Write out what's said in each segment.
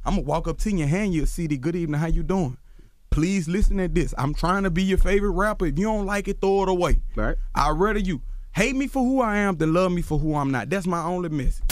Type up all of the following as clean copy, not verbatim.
I'm gonna walk up to you and hand you a CD. Good evening, how you doing? Please listen to this. I'm trying to be your favorite rapper. If you don't like it, throw it away. Right. I'd rather you hate me for who I am than love me for who I'm not. That's my only message.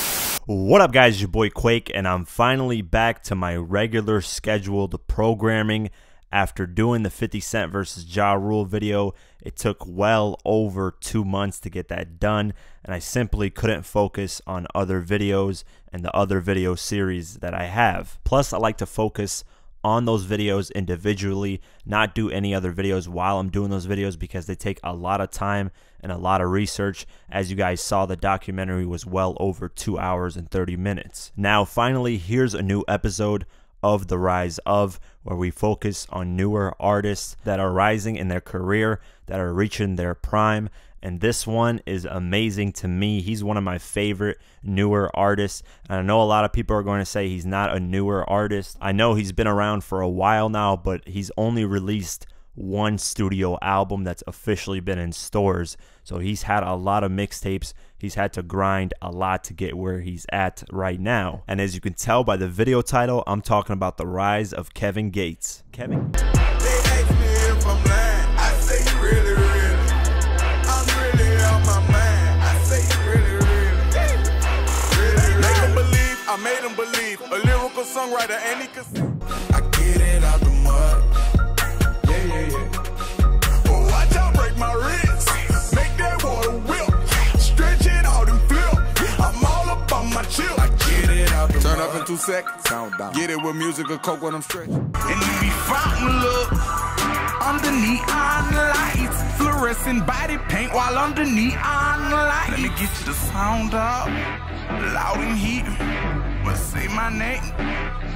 What up, guys? It's your boy Quake, and I'm finally back to my regular scheduled programming. After doing the 50 Cent versus Ja Rule video, it took well over 2 months to get that done, and I simply couldn't focus on other videos and the other video series that I have. Plus, I like to focus on those videos individually, not do any other videos while I'm doing those videos because they take a lot of time and a lot of research. As you guys saw, the documentary was well over 2 hours and 30 minutes. Now, finally, here's a new episode of The Rise Of, where we focus on newer artists that are rising in their career, that are reaching their prime. And this one is amazing to me. He's one of my favorite newer artists. And I know a lot of people are going to say he's not a newer artist. I know he's been around for a while now, but he's only released one studio album that's officially been in stores. So he's had a lot of mixtapes. He's had to grind a lot to get where he's at right now. And as you can tell by the video title, I'm talking about the rise of Kevin Gates. Kevin. They ask me if I'm lying. I say really, really. I'm really on my mind. I say really, really. Make them believe, I made them believe. A lyrical songwriter and he could. I get it out the mud. Oh, watch out, break my wrist. Make that water whip. Stretch it out and flip. I'm all up on my chill. I get it out the Turn up in 2 seconds. Sound down. Get it with music or coke when I'm stretching. And you be fountain look under neon lights. Fluorescent body paint while under neon lights. Let me get you the sound out. Loud and heat. But say my name.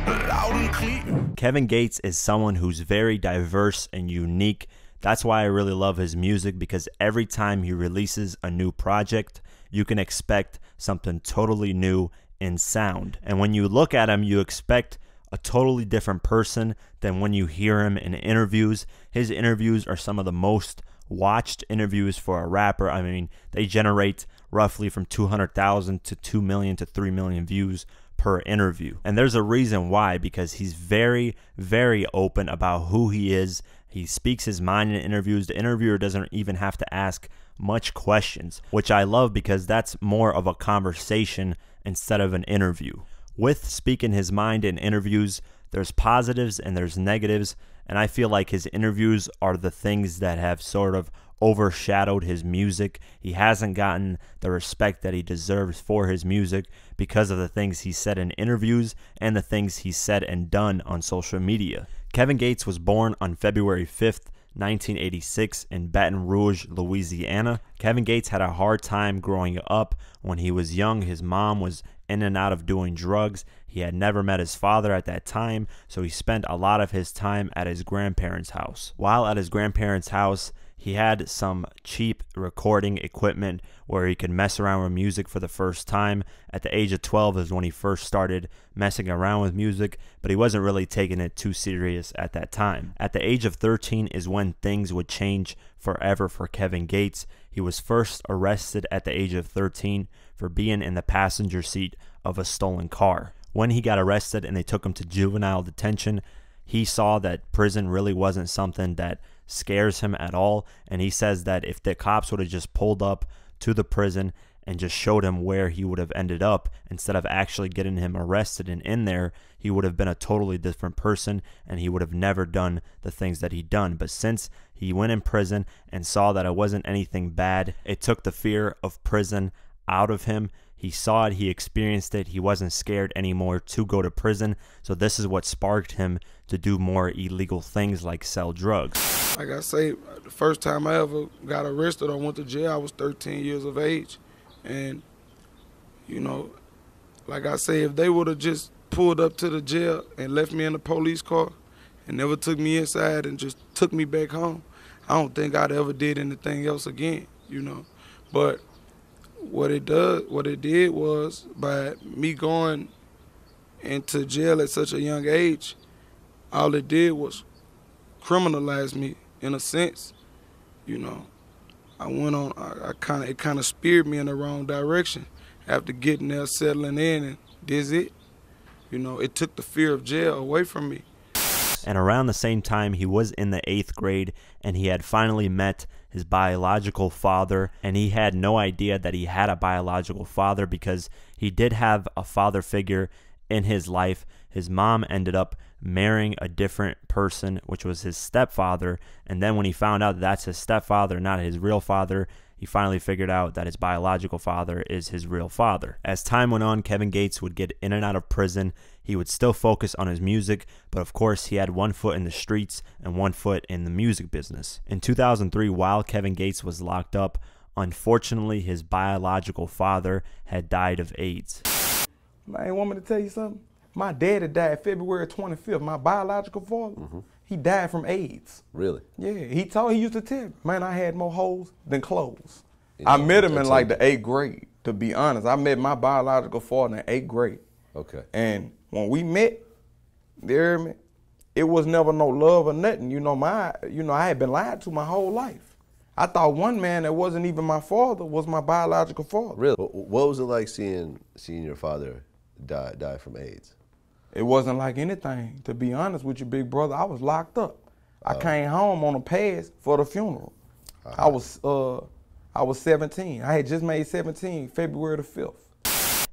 Loud and clear. Kevin Gates is someone who's very diverse and unique. That's why I really love his music, because every time he releases a new project, you can expect something totally new in sound. And when you look at him, you expect a totally different person than when you hear him in interviews. His interviews are some of the most watched interviews for a rapper. I mean, they generate roughly from 200,000 to 2 million to 3 million views per interview. And there's a reason why, because he's very, very open about who he is. He speaks his mind in interviews. The interviewer doesn't even have to ask much questions, which I love because that's more of a conversation instead of an interview. With speaking his mind in interviews, there's positives and there's negatives, and I feel like his interviews are the things that have sort of overshadowed his music. He hasn't gotten the respect that he deserves for his music because of the things he said in interviews and the things he said and done on social media. Kevin Gates was born on February 5th, 1986 in Baton Rouge, Louisiana. Kevin Gates had a hard time growing up. When he was young, his mom was in and out of doing drugs. He had never met his father at that time, so he spent a lot of his time at his grandparents' house. While at his grandparents' house, he had some cheap recording equipment where he could mess around with music for the first time. At the age of 12 is when he first started messing around with music, but he wasn't really taking it too serious at that time. At the age of 13 is when things would change forever for Kevin Gates. He was first arrested at the age of 13 for being in the passenger seat of a stolen car. When he got arrested and they took him to juvenile detention, he saw that prison really wasn't something that scares him at all, and he says that if the cops would have just pulled up to the prison and just showed him where he would have ended up instead of actually getting him arrested and in there, he would have been a totally different person and he would have never done the things that he'd done. But since he went in prison and saw that it wasn't anything bad, it took the fear of prison out of him. He saw it, he experienced it, he wasn't scared anymore to go to prison. So this is what sparked him to do more illegal things like sell drugs. Like I say, the first time I ever got arrested or went to jail, I was 13 years of age. And, you know, like I say, if they would have just pulled up to the jail and left me in the police car and never took me inside and just took me back home, I don't think I'd ever did anything else again, you know. But what it did was, by me going into jail at such a young age, all it did was criminalize me in a sense, you know. It kind of speared me in the wrong direction after getting there, settling in, and this it, You know, it took the fear of jail away from me. And around the same time, he was in the 8th grade, and he had finally met his biological father, and he had no idea that he had a biological father because he did have a father figure in his life. His mom ended up marrying a different person, which was his stepfather, and then when he found out that that's his stepfather, not his real father, he finally figured out that his biological father is his real father. As time went on, Kevin Gates would get in and out of prison. He would still focus on his music, but of course he had one foot in the streets and one foot in the music business. In 2003, while Kevin Gates was locked up, unfortunately his biological father had died of AIDS. Man, want me to tell you something? My daddy died February 25th. My biological father, he died from AIDS. Really? Yeah, he used to tell me, man, I had more holes than clothes. I met him in like the 8th grade, to be honest. I met my biological father in 8th grade. Okay. And when we met, you hear me? It was never no love or nothing. I had been lied to my whole life. I thought one man that wasn't even my father was my biological father. Really? What was it like seeing your father die from AIDS? It wasn't like anything, to be honest with you, big brother. I was locked up. I came home on a pass for the funeral. I was 17. I had just made 17 February the 5th.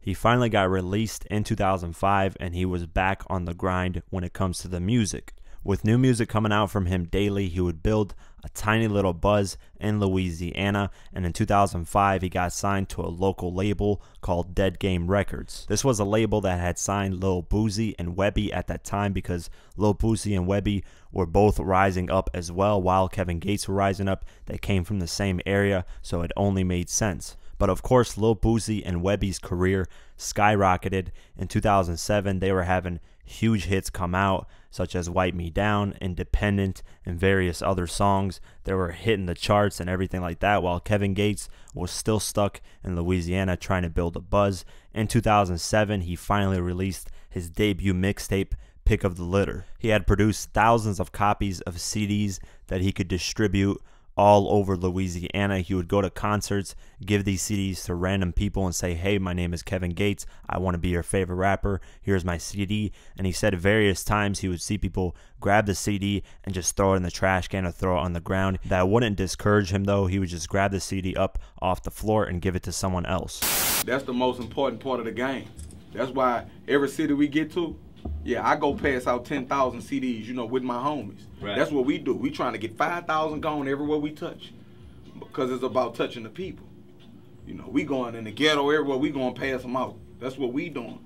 He finally got released in 2005, and he was back on the grind when it comes to the music. With new music coming out from him daily, he would build a tiny little buzz in Louisiana, and in 2005 he got signed to a local label called Dead Game Records. This was a label that had signed Lil Boosie and Webbie at that time because Lil Boosie and Webbie were both rising up as well while Kevin Gates were rising up. They came from the same area, so it only made sense. But of course, Lil Boosie and Webbie's career skyrocketed. In 2007, they were having huge hits come out, such as Wipe Me Down, Independent, and various other songs that were hitting the charts and everything like that, while Kevin Gates was still stuck in Louisiana trying to build a buzz. In 2007, he finally released his debut mixtape, Pick of the Litter. He had produced thousands of copies of CDs that he could distribute all over Louisiana. He would go to concerts, give these CDs to random people and say, hey, my name is Kevin Gates. I want to be your favorite rapper. Here's my CD. And he said various times he would see people grab the CD and just throw it in the trash can or throw it on the ground. That wouldn't discourage him, though. He would just grab the CD up off the floor and give it to someone else. That's the most important part of the game. That's why every city we get to, yeah, I go pass out 10,000 CDs, with my homies. Right. That's what we do. We trying to get 5,000 gone everywhere we touch, because it's about touching the people. We going in the ghetto everywhere. We going to pass them out. That's what we doing.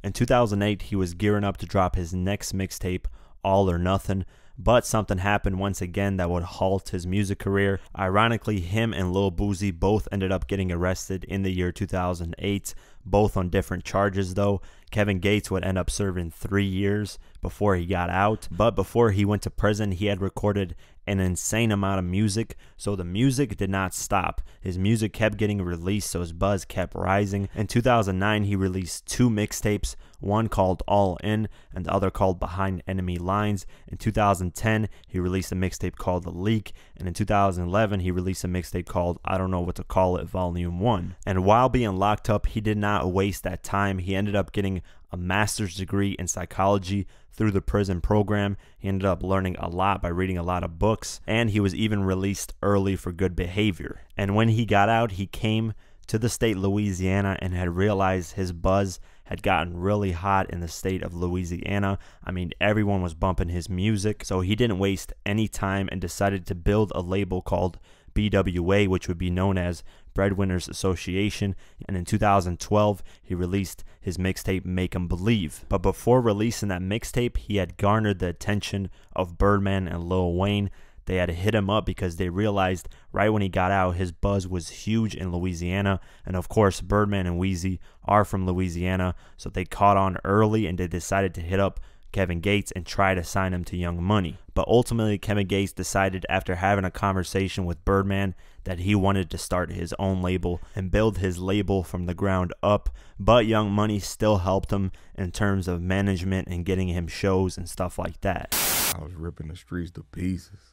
In 2008, he was gearing up to drop his next mixtape, All or Nothing, but something happened once again that would halt his music career. Ironically, him and Lil Boosie both ended up getting arrested in the year 2008, both on different charges though. Kevin Gates would end up serving 3 years before he got out, but before he went to prison, he had recorded an insane amount of music, so the music did not stop. His music kept getting released, so his buzz kept rising. In 2009, he released 2 mixtapes, one called All In and the other called Behind Enemy Lines. In 2010, he released a mixtape called The Leak, and in 2011, he released a mixtape called I Don't Know What to Call It Volume 1. And while being locked up, he did not waste that time. He ended up getting a master's degree in psychology through the prison program. He ended up learning a lot by reading a lot of books, and he was even released early for good behavior. And when he got out, he came to the state Louisiana and had realized his buzz had gotten really hot in the state of Louisiana. I mean, everyone was bumping his music, so he didn't waste any time and decided to build a label called BWA, which would be known as Breadwinners Association, and in 2012 he released his mixtape Make 'Em Believe. But before releasing that mixtape, he had garnered the attention of Birdman and Lil Wayne. They had hit him up because they realized right when he got out, his buzz was huge in Louisiana, and of course Birdman and Weezy are from Louisiana, so they caught on early and they decided to hit up Kevin Gates and try to sign him to Young Money. But ultimately, Kevin Gates decided after having a conversation with Birdman that he wanted to start his own label and build his label from the ground up. But Young Money still helped him in terms of management and getting him shows and stuff like that. I was ripping the streets to pieces.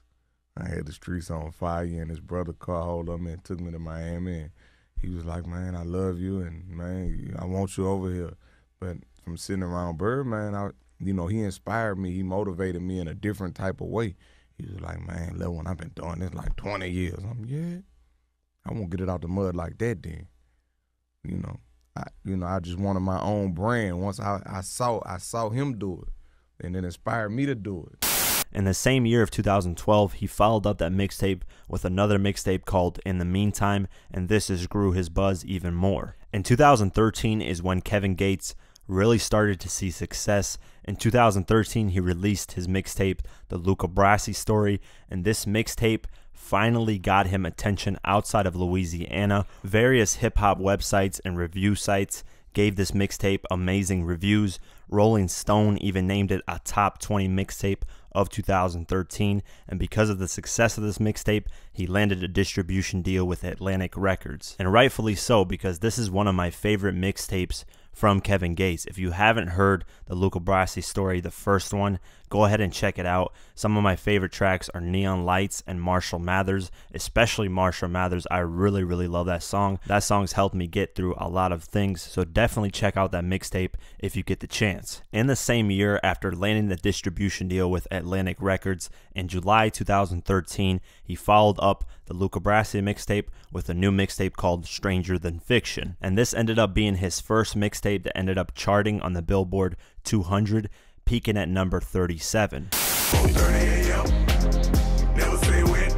I had the streets on fire, and his brother car hold up me and took me to Miami. And he was like, man, I love you, and man, I want you over here. But from sitting around Birdman, he inspired me. He motivated me in a different type of way. He was like, man, Lil Wayne, I've been doing this like 20 years. I won't get it out the mud like that then. I just wanted my own brand. Once I saw him do it, and it inspired me to do it. In the same year of 2012, he followed up that mixtape with another mixtape called In the Meantime, and this just grew his buzz even more. In 2013 is when Kevin Gates really started to see success. In 2013, he released his mixtape, The Luca Brasi Story, and this mixtape finally got him attention outside of Louisiana. Various hip-hop websites and review sites gave this mixtape amazing reviews. Rolling Stone even named it a top 20 mixtape of 2013, and because of the success of this mixtape, he landed a distribution deal with Atlantic Records. And rightfully so, because this is one of my favorite mixtapes from Kevin Gates. If you haven't heard the Luca Brasi Story, the first one, go ahead and check it out. Some of my favorite tracks are Neon Lights and Marshall Mathers, especially Marshall Mathers. I really, really love that song. That song's helped me get through a lot of things, so definitely check out that mixtape if you get the chance. In the same year, after landing the distribution deal with Atlantic Records, in July 2013, he followed up the Luca Brasi mixtape with a new mixtape called Stranger Than Fiction. And this ended up being his first mixtape that ended up charting on the Billboard 200, peaking at number 37. 4:30 a.m. Never say when.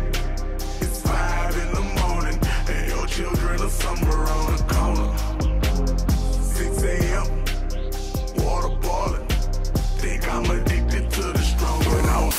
It's 5 in the morning, and your children are somewhere on the corner. 6 a.m. Water boiling. Think I'm addicted to the stronger now.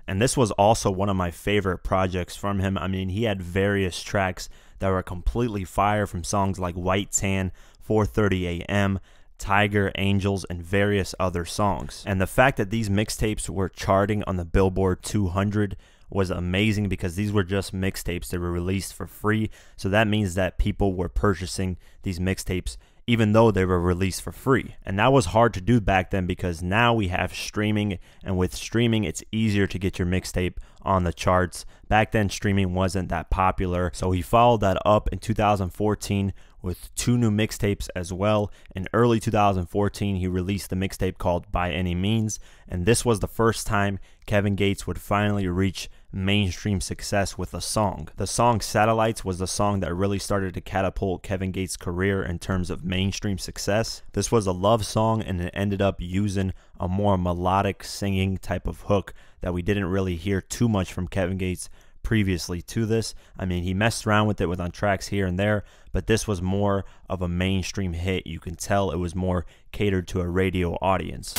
And this was also one of my favorite projects from him. I mean, he had various tracks that were completely fire, from songs like White Tan, 4:30 a.m., Tiger, Angels, and various other songs. And the fact that these mixtapes were charting on the Billboard 200 was amazing, because these were just mixtapes that were released for free. So that means that people were purchasing these mixtapes even though they were released for free. And that was hard to do back then, because now we have streaming, and with streaming it's easier to get your mixtape on the charts. Back then streaming wasn't that popular, so he followed that up in 2014 with 2 new mixtapes as well. In early 2014, he released the mixtape called By Any Means, and this was the first time Kevin Gates would finally reach mainstream success with a song. The song Satellites was the song that really started to catapult Kevin Gates' career in terms of mainstream success. This was a love song, and it ended up using a more melodic singing type of hook that we didn't really hear too much from Kevin Gates previously to this. I mean, he messed around with it on tracks here and there, but this was more of a mainstream hit. You can tell it was more catered to a radio audience.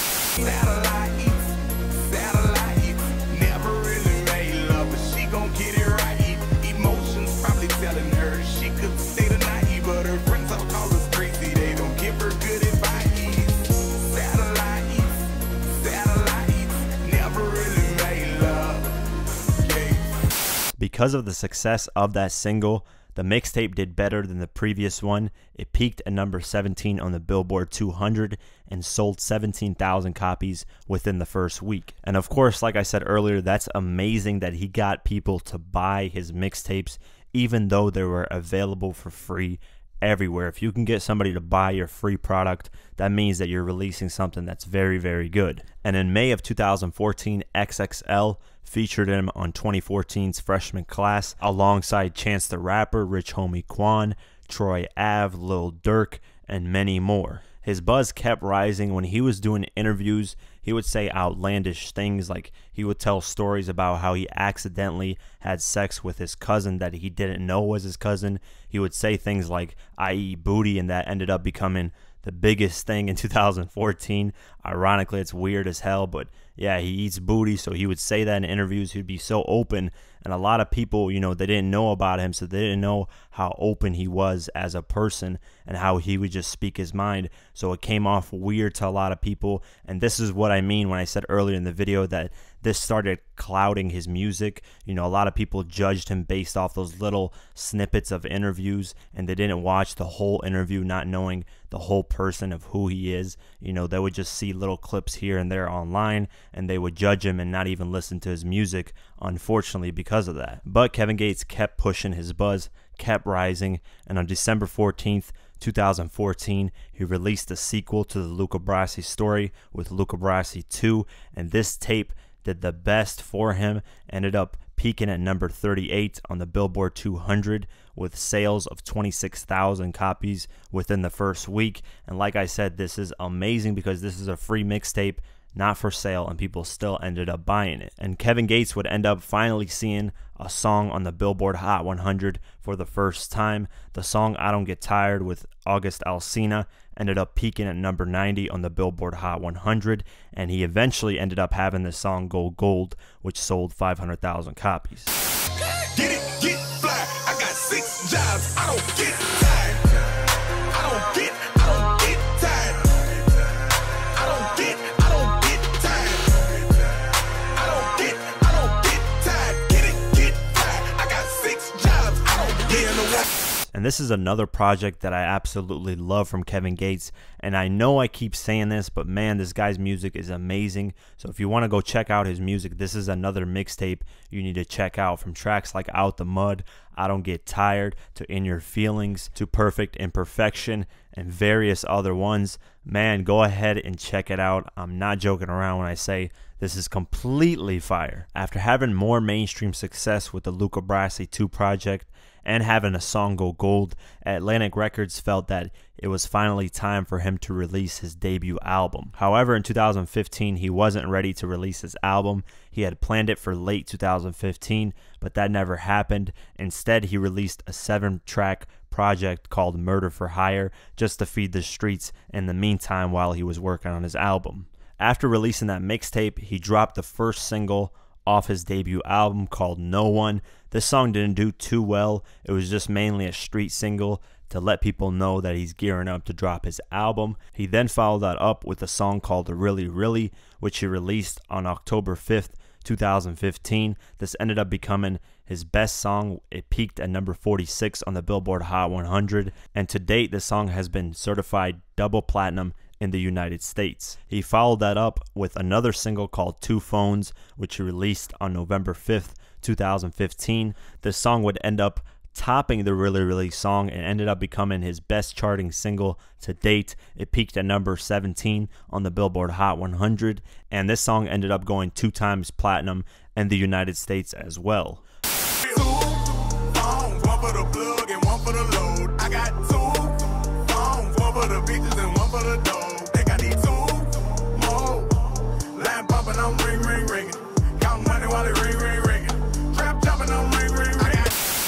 Never really made love, but she gon' get it right. Emotions probably telling her she could stay the night, but her friends all call us crazy. They don't give her good advice. Satellites, never really made love. Yeah. Because of the success of that single, the mixtape did better than the previous one. It peaked at number 17 on the Billboard 200 and sold 17,000 copies within the first week. And of course, like I said earlier, that's amazing that he got people to buy his mixtapes even though they were available for free everywhere. If you can get somebody to buy your free product, that means that you're releasing something that's very, very good. And in May of 2014, XXL featured him on 2014's Freshman Class alongside Chance the Rapper, Rich Homie Quan, Troy Ave, Lil Durk, and many more. His buzz kept rising. When he was doing interviews, he would say outlandish things, like he would tell stories about how he accidentally had sex with his cousin that he didn't know was his cousin. He would say things like, I eat booty, and that ended up becoming the biggest thing in 2014. Ironically, it's weird as hell, but yeah, he eats booty, so he would say that in interviews. He'd be so open, and a lot of people, you know, they didn't know about him, so they didn't know how open he was as a person and how he would just speak his mind. So it came off weird to a lot of people, and this is what I mean when I said earlier in the video that this started clouding his music. You know, a lot of people judged him based off those little snippets of interviews, and they didn't watch the whole interview, not knowing the whole person of who he is. You know, they would just see little clips here and there online, and they would judge him and not even listen to his music, unfortunately, because of that. But Kevin Gates kept pushing his buzz, kept rising, and on December 14th, 2014, he released a sequel to the Luca Brasi story with Luca Brasi 2, and this tape did the best for him, ended up peaking at number 38 on the Billboard 200 with sales of 26,000 copies within the first week. And like I said, this is amazing because this is a free mixtape, not for sale, and people still ended up buying it. And Kevin Gates would end up finally seeing a song on the Billboard Hot 100 for the first time. The song I Don't Get Tired with August Alsina ended up peaking at number 90 on the Billboard Hot 100, and he eventually ended up having the song go gold, which sold 500,000 copies. Get it, get fly. I got 6 jobs. I don't get tired. I don't get tired. I don't get tired. I don't get tired. Get it, get fly. I got 6 jobs. I don't get tired. And this is another project that I absolutely love from Kevin Gates. And I know I keep saying this, but man, this guy's music is amazing. So if you want to go check out his music, this is another mixtape you need to check out. From tracks like Out the Mud, I Don't Get Tired, to In Your Feelings, to Perfect Imperfection, and various other ones. Man, go ahead and check it out. I'm not joking around when I say this is completely fire. After having more mainstream success with the Luca Brasi 2 project and having a song go gold, Atlantic Records felt that it was finally time for him to release his debut album. However, in 2015, he wasn't ready to release his album. He had planned it for late 2015, but that never happened. Instead, he released a 7-track project called Murder for Hire just to feed the streets in the meantime while he was working on his album. After releasing that mixtape, he dropped the first single off his debut album called No One. This song didn't do too well. It was just mainly a street single to let people know that he's gearing up to drop his album. He then followed that up with a song called Really Really, which he released on October 5th, 2015. This ended up becoming his best song. It peaked at number 46 on the Billboard Hot 100, and to date, this song has been certified double platinum in the United States. He followed that up with another single called Two Phones, which he released on November 5th, 2015. This song would end up topping the Really Really song and ended up becoming his best charting single to date. It peaked at number 17 on the Billboard Hot 100, and this song ended up going 2 times platinum in the United States as well. 2 phones, 1 for the plug and 1 for the load. I got 2 phones, 1 for the bitches and 1 for the dough. Think I need 2 more. Line popping, I'm ring, ring, ringing. Count money while it ring, ring, ringing. Trap jumping, I'm ring, ring, ringing.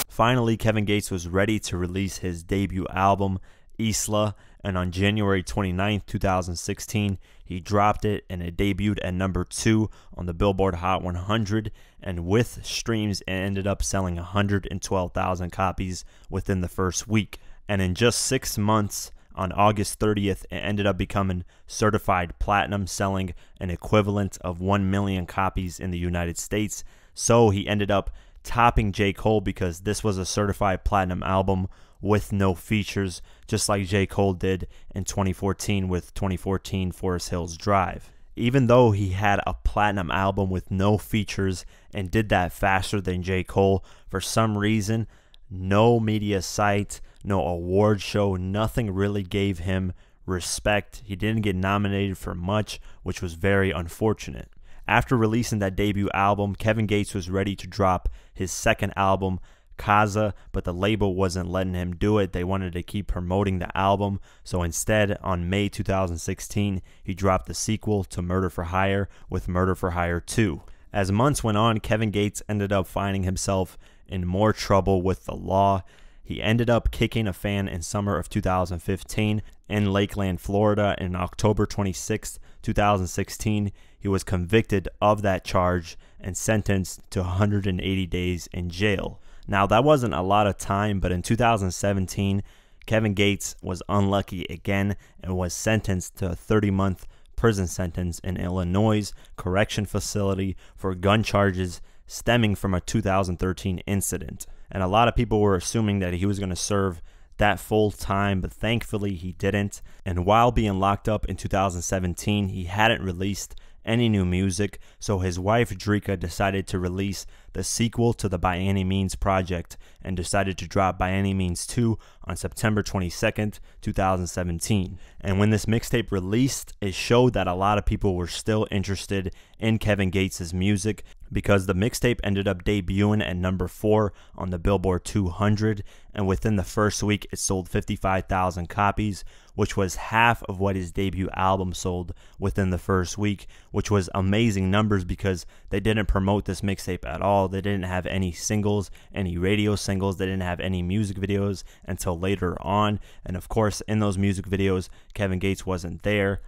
Finally, Kevin Gates was ready to release his debut album, Isla, and on January 29th, 2016, he dropped it, and it debuted at number 2 on the Billboard Hot 100, and with streams, it ended up selling 112,000 copies within the first week. And in just 6 months, on August 30th, it ended up becoming certified platinum, selling an equivalent of 1 million copies in the United States. So he ended up topping J. Cole because this was a certified platinum album with no features, just like J. Cole did in 2014 with 2014 Forest Hills Drive. Even though he had a platinum album with no features and did that faster than J. Cole, for some reason, no media site, no award show, nothing really gave him respect. He didn't get nominated for much, which was very unfortunate. After releasing that debut album, Kevin Gates was ready to drop his second album, Kaza, but the label wasn't letting him do it. They wanted to keep promoting the album, so instead, on May 2016, he dropped the sequel to Murder for Hire with Murder for Hire 2. As months went on, Kevin Gates ended up finding himself in more trouble with the law. He ended up kicking a fan in summer of 2015 in Lakeland, Florida. In October 26, 2016, he was convicted of that charge and sentenced to 180 days in jail. Now, that wasn't a lot of time, but in 2017, Kevin Gates was unlucky again and was sentenced to a 30-month prison sentence in Illinois correction facility for gun charges stemming from a 2013 incident. And a lot of people were assuming that he was going to serve that full time, but thankfully he didn't. And while being locked up in 2017, he hadn't released any new music, so his wife Dreka decided to release the sequel to the By Any Means project and decided to drop By Any Means 2 on September 22nd, 2017. And when this mixtape released, it showed that a lot of people were still interested in Kevin Gates' music, because the mixtape ended up debuting at number 4 on the Billboard 200, and within the first week it sold 55,000 copies, which was half of what his debut album sold within the first week, which was amazing numbers because they didn't promote this mixtape at all. They didn't have any singles, any radio singles, they didn't have any music videos until later on, and of course in those music videos Kevin Gates wasn't there.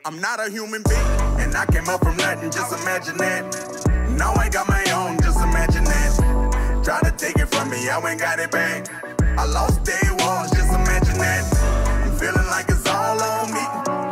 I'm not a human being, and I came up from nothing, just imagine that. Now I got my own, just imagine that. Try to take it from me, I ain't got it back. I lost day ones, just imagine that. I'm feeling like it's all on me.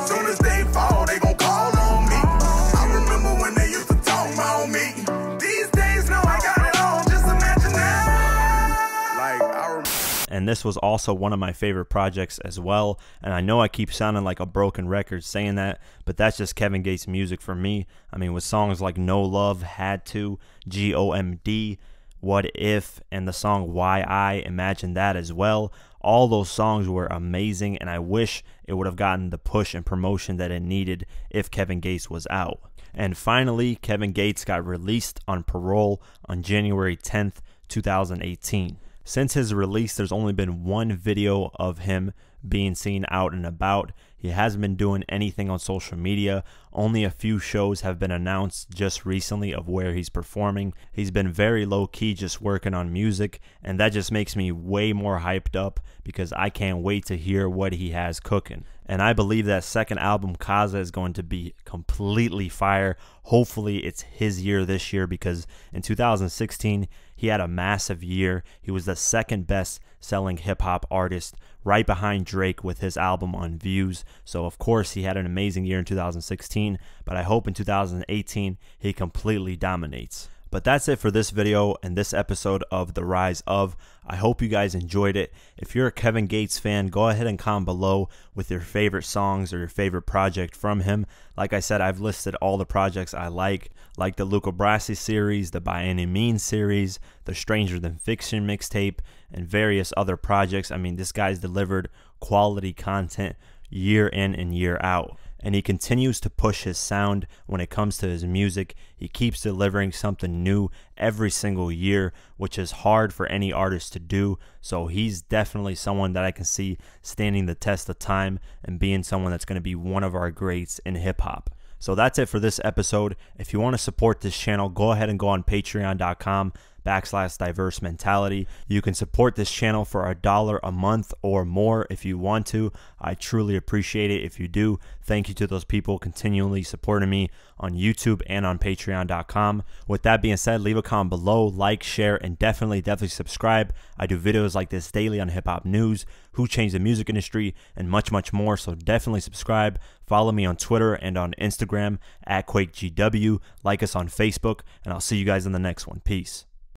Soon as they fall, they gon' call on me. I remember when they used to talk about me. These days, now I got it all, just imagine that. Like, I remember. And this was also one of my favorite projects as well. And I know I keep sounding like a broken record saying that, but that's just Kevin Gates music for me. I mean, with songs like No Love, Had To, GOMD, What If, and the song Why I, Imagine That as well. All those songs were amazing, and I wish it would have gotten the push and promotion that it needed if Kevin Gates was out. And finally, Kevin Gates got released on parole on January 10th, 2018. Since his release, there's only been one video of him being seen out and about. He hasn't been doing anything on social media. Only a few shows have been announced just recently of where he's performing. He's been very low-key just working on music, and that just makes me way more hyped up because I can't wait to hear what he has cooking. And I believe that second album, Kaza, is going to be completely fire. Hopefully it's his year this year, because in 2016 he had a massive year. He was the second best selling hip-hop artist, right behind Drake with his album On Views. So of course he had an amazing year in 2016, but I hope in 2018 he completely dominates. But that's it for this video and this episode of The Rise Of. I hope you guys enjoyed it. If you're a Kevin Gates fan, go ahead and comment below with your favorite songs or your favorite project from him. Like I said, I've listed all the projects I like the Luca Brasi series, the By Any Means series, the Stranger Than Fiction mixtape, and various other projects. I mean, this guy's delivered quality content year in and year out. And he continues to push his sound when it comes to his music. He keeps delivering something new every single year, which is hard for any artist to do. So he's definitely someone that I can see standing the test of time and being someone that's going to be one of our greats in hip-hop. So that's it for this episode. If you want to support this channel, go ahead and go on patreon.com/diverse mentality. You can support this channel for $1 a month or more if you want to. I truly appreciate it if you do. Thank you to those people continually supporting me on YouTube and on patreon.com. With that being said, leave a comment below, like, share, and definitely subscribe. I do videos like this daily on hip hop news, who changed the music industry, and much more. So definitely subscribe. Follow me on Twitter and on Instagram @QuakeGW. Like us on Facebook, and I'll see you guys in the next one. Peace.